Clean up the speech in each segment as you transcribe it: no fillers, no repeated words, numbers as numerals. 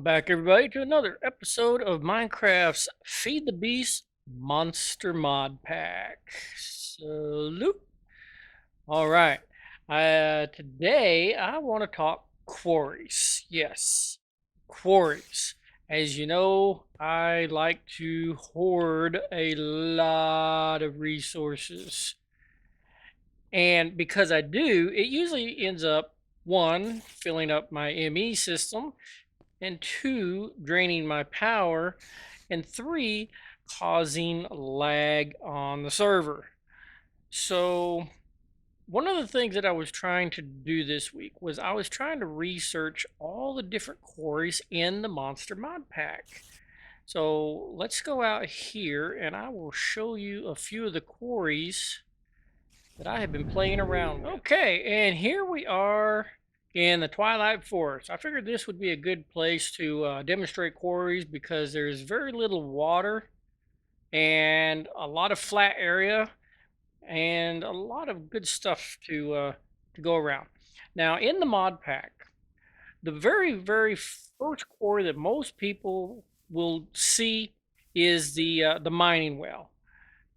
Welcome back, everybody, to another episode of Minecraft's Feed the Beast Monster Mod Pack. Salute. All right. Today, I want to talk quarries. Yes, quarries. As you know, I like to hoard a lot of resources. And because I do, it usually ends up, one, filling up my ME system, and two, draining my power, and three, causing lag on the server. So one of the things that I was trying to do this week was I was trying to research all the different quarries in the Monster Mod Pack. So let's go out here and I will show you a few of the quarries that I have been playing around with. Okay, and here we are in the Twilight Forest. I figured this would be a good place to demonstrate quarries because there's very little water and a lot of flat area and a lot of good stuff to go around. Now, in the mod pack, the very first quarry that most people will see is the mining well.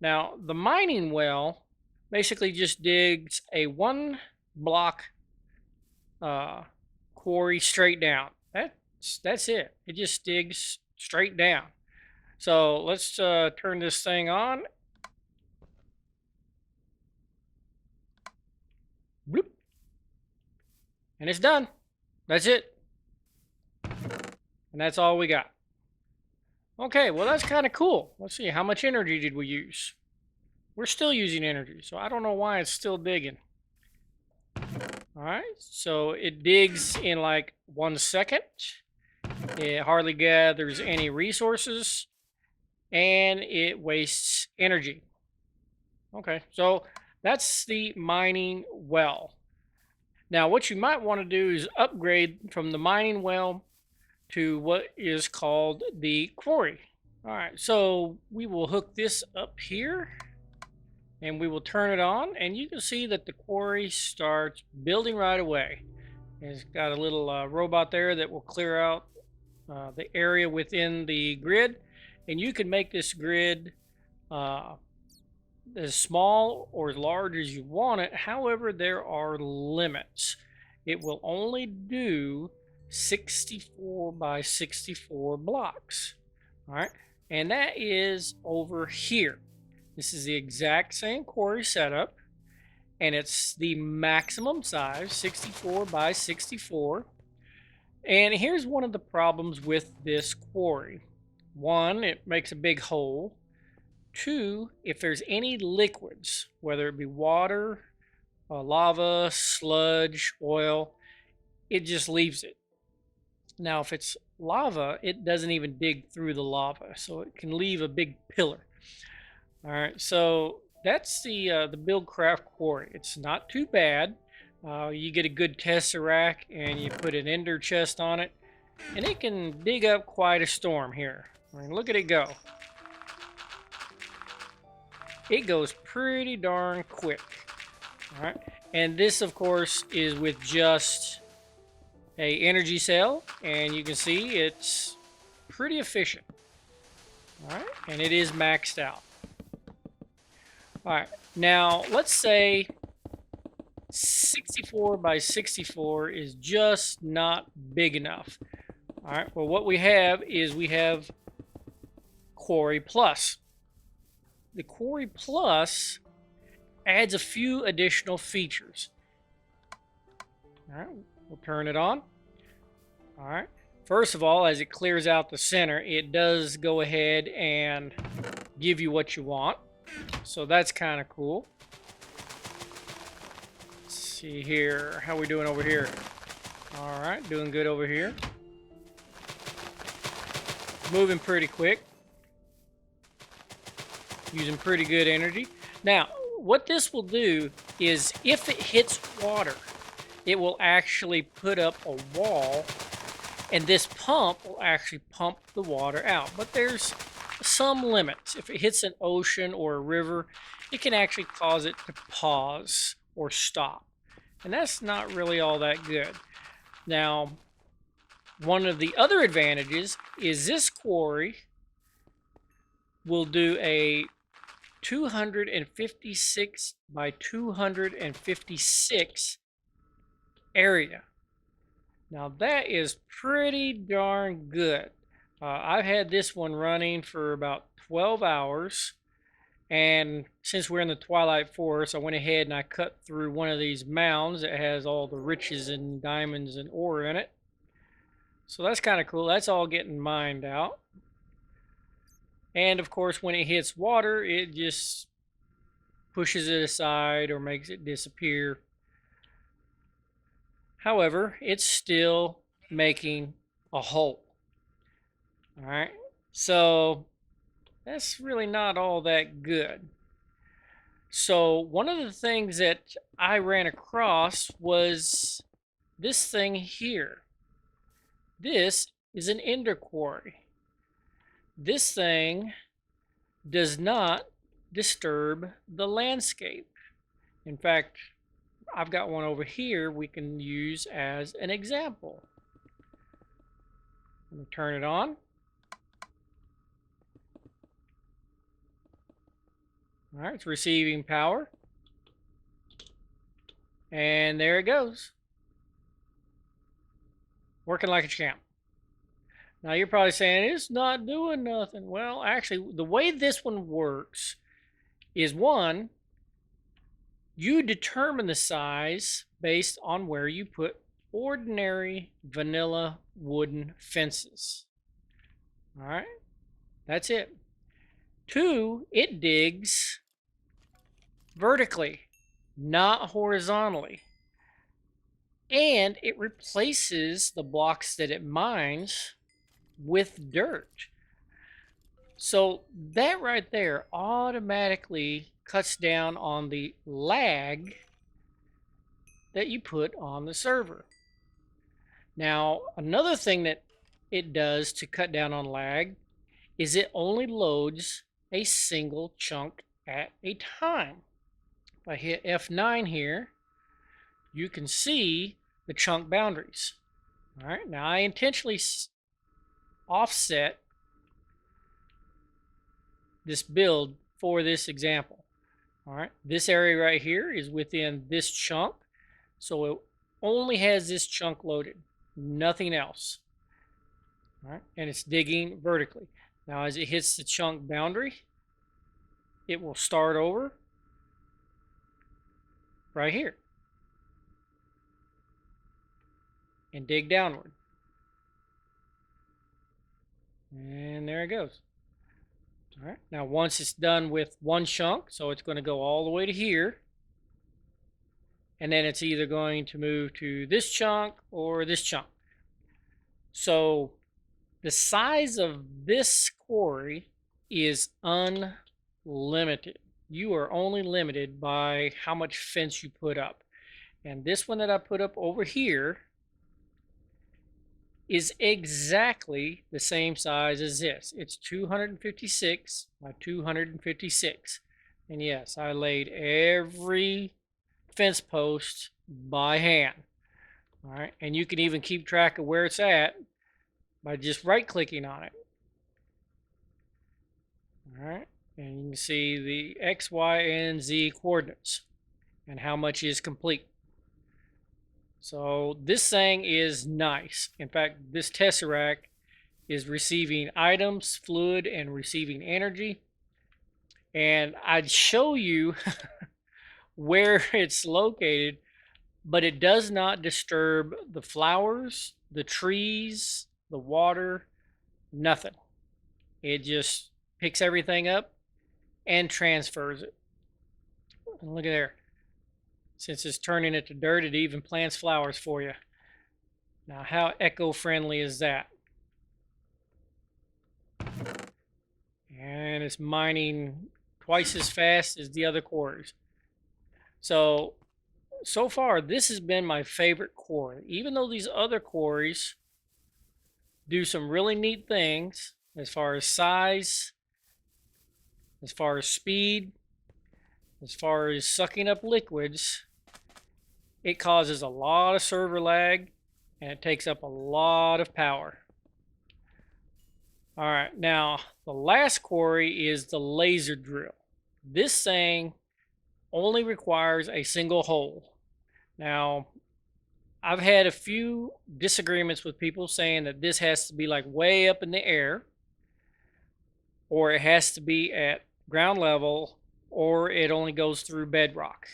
Now, the mining well basically just digs a 1 block quarry straight down. That's it. It just digs straight down. So let's turn this thing on. Bloop. And it's done. That's it. And that's all we got. Okay, well that's kind of cool. Let's see, how much energy did we use? We're still using energy, so I don't know why it's still digging. All right, so it digs in like 1 second. It hardly gathers any resources, and it wastes energy. Okay, so that's the mining well. Now, what you might want to do is upgrade from the mining well to what is called the quarry. All right, so we will hook this up here. And we will turn it on, and you can see that the quarry starts building right away. It's got a little robot there that will clear out the area within the grid, and you can make this grid as small or as large as you want it. However, there are limits. It will only do 64 by 64 blocks. All right, and that is over here. This is the exact same quarry setup, and it's the maximum size, 64 by 64. And here's one of the problems with this quarry. One, it makes a big hole. Two, if there's any liquids, whether it be water, lava, sludge, oil, it just leaves it. Now, if it's lava, it doesn't even dig through the lava, so it can leave a big pillar. All right, so that's the Bibliocraft quarry. It's not too bad. You get a good tesseract and you put an ender chest on it, and it can dig up quite a storm here. I mean, look at it go. It goes pretty darn quick. All right, and this, of course, is with just a energy cell, and you can see it's pretty efficient. All right, and it is maxed out. All right, now let's say 64 by 64 is just not big enough. All right, well, what we have is we have Quarry Plus. The Quarry Plus adds a few additional features. All right, we'll turn it on. All right, first of all, as it clears out the center, it does go ahead and give you what you want. So that's kind of cool. Let's see here. How we doing over here? All right, doing good over here. Moving pretty quick. Using pretty good energy. Now, what this will do is if it hits water, it will actually put up a wall, and this pump will actually pump the water out. But there's some limits. If it hits an ocean or a river, it can actually cause it to pause or stop, and that's not really all that good. Now, one of the other advantages is this quarry will do a 256 by 256 area. Now that is pretty darn good. I've had this one running for about 12 hours. And since we're in the Twilight Forest, I went ahead and I cut through one of these mounds that has all the riches and diamonds and ore in it. So that's kind of cool. That's all getting mined out. And of course, when it hits water, it just pushes it aside or makes it disappear. However, it's still making a hole. All right, so that's really not all that good. So one of the things that I ran across was this thing here. This is an ender quarry. This thing does not disturb the landscape. In fact, I've got one over here we can use as an example. Let me turn it on. All right, it's receiving power. And there it goes. Working like a champ. Now you're probably saying, it's not doing nothing. Well, actually, the way this one works is one, you determine the size based on where you put ordinary vanilla wooden fences. All right, that's it. Two, it digs vertically, not horizontally. And it replaces the blocks that it mines with dirt. So that right there automatically cuts down on the lag that you put on the server. Now, another thing that it does to cut down on lag is it only loads a single chunk at a time. If I hit F9 here, you can see the chunk boundaries. All right, now I intentionally offset this build for this example. All right, this area right here is within this chunk, so it only has this chunk loaded, nothing else. All right, and it's digging vertically. Now as it hits the chunk boundary, it will start over right here and dig downward. And there it goes. All right, now once it's done with one chunk, so it's going to go all the way to here, and then it's either going to move to this chunk or this chunk. So the size of this quarry is unlimited. You are only limited by how much fence you put up. And this one that I put up over here is exactly the same size as this. It's 256 by 256. And yes, I laid every fence post by hand. All right, and you can even keep track of where it's at by just right-clicking on it. All right, and you can see the X, Y, and Z coordinates and how much is complete. So this thing is nice. In fact, this tesseract is receiving items, fluid, and receiving energy. And I'd show you where it's located, but it does not disturb the flowers, the trees, the water, nothing. It just picks everything up and transfers it. And look at there. Since it's turning it to dirt, it even plants flowers for you. Now, how eco-friendly is that? And it's mining twice as fast as the other quarries. So far, this has been my favorite quarry. Even though these other quarries do some really neat things as far as size, as far as speed, as far as sucking up liquids, it causes a lot of server lag and it takes up a lot of power. All right, now the last quarry is the laser drill. This thing only requires a single hole. Now, I've had a few disagreements with people saying that this has to be like way up in the air, or it has to be at ground level, or it only goes through bedrock.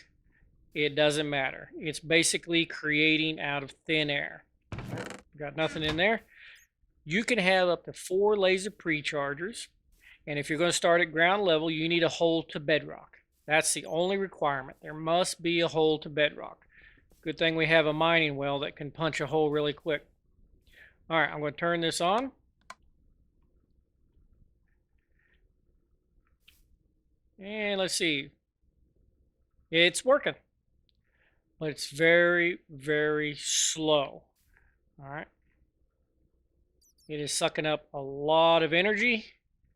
It doesn't matter. It's basically creating out of thin air. Got nothing in there. You can have up to 4 laser prechargers, and if you're going to start at ground level, you need a hole to bedrock. That's the only requirement. There must be a hole to bedrock. Good thing we have a mining well that can punch a hole really quick. All right, I'm going to turn this on. And let's see. It's working, but it's very, very slow. All right. It is sucking up a lot of energy.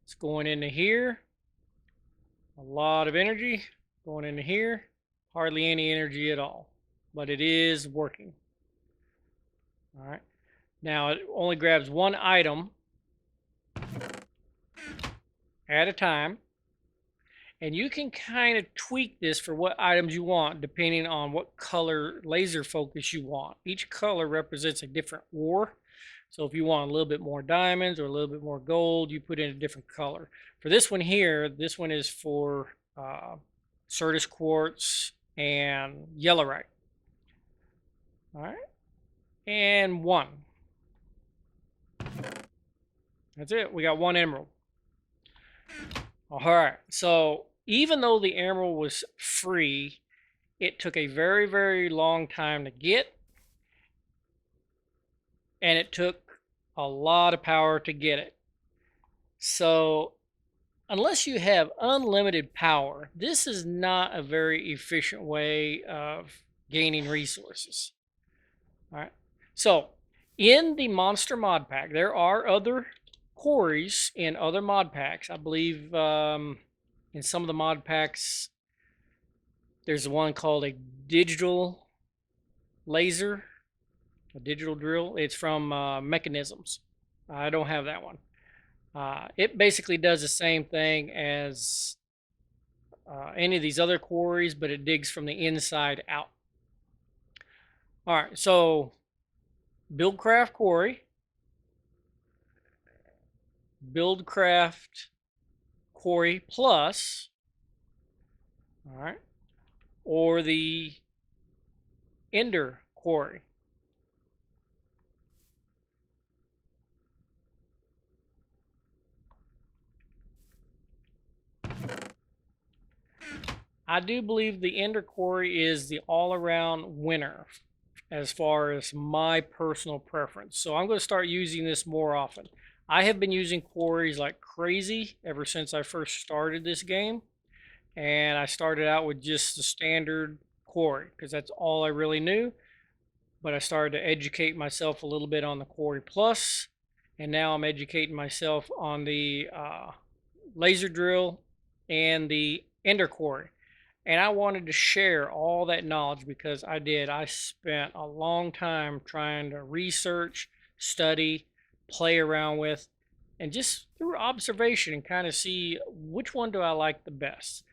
It's going into here. A lot of energy going into here. Hardly any energy at all, but it is working. All right. Now it only grabs one item at a time. And you can kind of tweak this for what items you want depending on what color laser focus you want. Each color represents a different ore. So if you want a little bit more diamonds or a little bit more gold, you put in a different color. For this one here, this one is for Certus quartz and yellowite. All right. And 1. That's it. We got 1 emerald. All right. So even though the emerald was free, it took a very, very long time to get. And it took a lot of power to get it. So unless you have unlimited power, this is not a very efficient way of gaining resources. All right. So in the monster mod pack, there are other quarries in other mod packs. I believe in some of the mod packs, there's one called a digital laser. A digital drill. It's from Mechanisms. I don't have that one. It basically does the same thing as any of these other quarries, but it digs from the inside out. All right, so Bibliocraft Quarry, Bibliocraft Quarry Plus, all right, or the Ender Quarry. I do believe the Ender Quarry is the all-around winner as far as my personal preference. So I'm going to start using this more often. I have been using quarries like crazy ever since I first started this game. And I started out with just the standard quarry because that's all I really knew. But I started to educate myself a little bit on the Quarry Plus. And now I'm educating myself on the laser drill and the Ender Quarry. And I wanted to share all that knowledge because I spent a long time trying to research, study, play around with, and just through observation and kind of see which one do I like the best.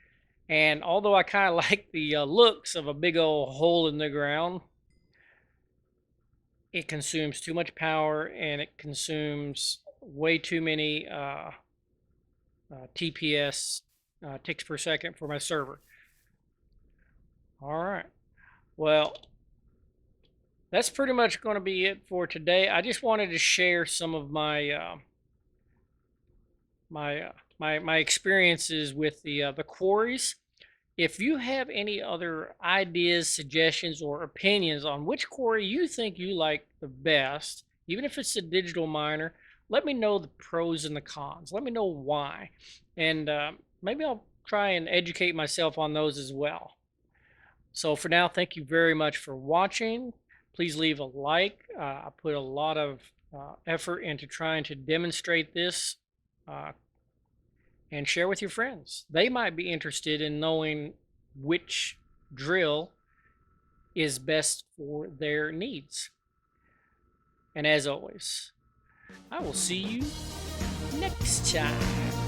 And although I kind of like the looks of a big old hole in the ground, it consumes too much power and it consumes way too many TPS, ticks per second for my server. All right. Well, that's pretty much going to be it for today. I just wanted to share some of my my experiences with the quarries. If you have any other ideas, suggestions, or opinions on which quarry you think you like the best, even if it's a digital miner, let me know the pros and the cons. Let me know why, and maybe I'll try and educate myself on those as well. So for now, thank you very much for watching. Please leave a like. I put a lot of effort into trying to demonstrate this and share with your friends. They might be interested in knowing which drill is best for their needs. And as always, I will see you next time.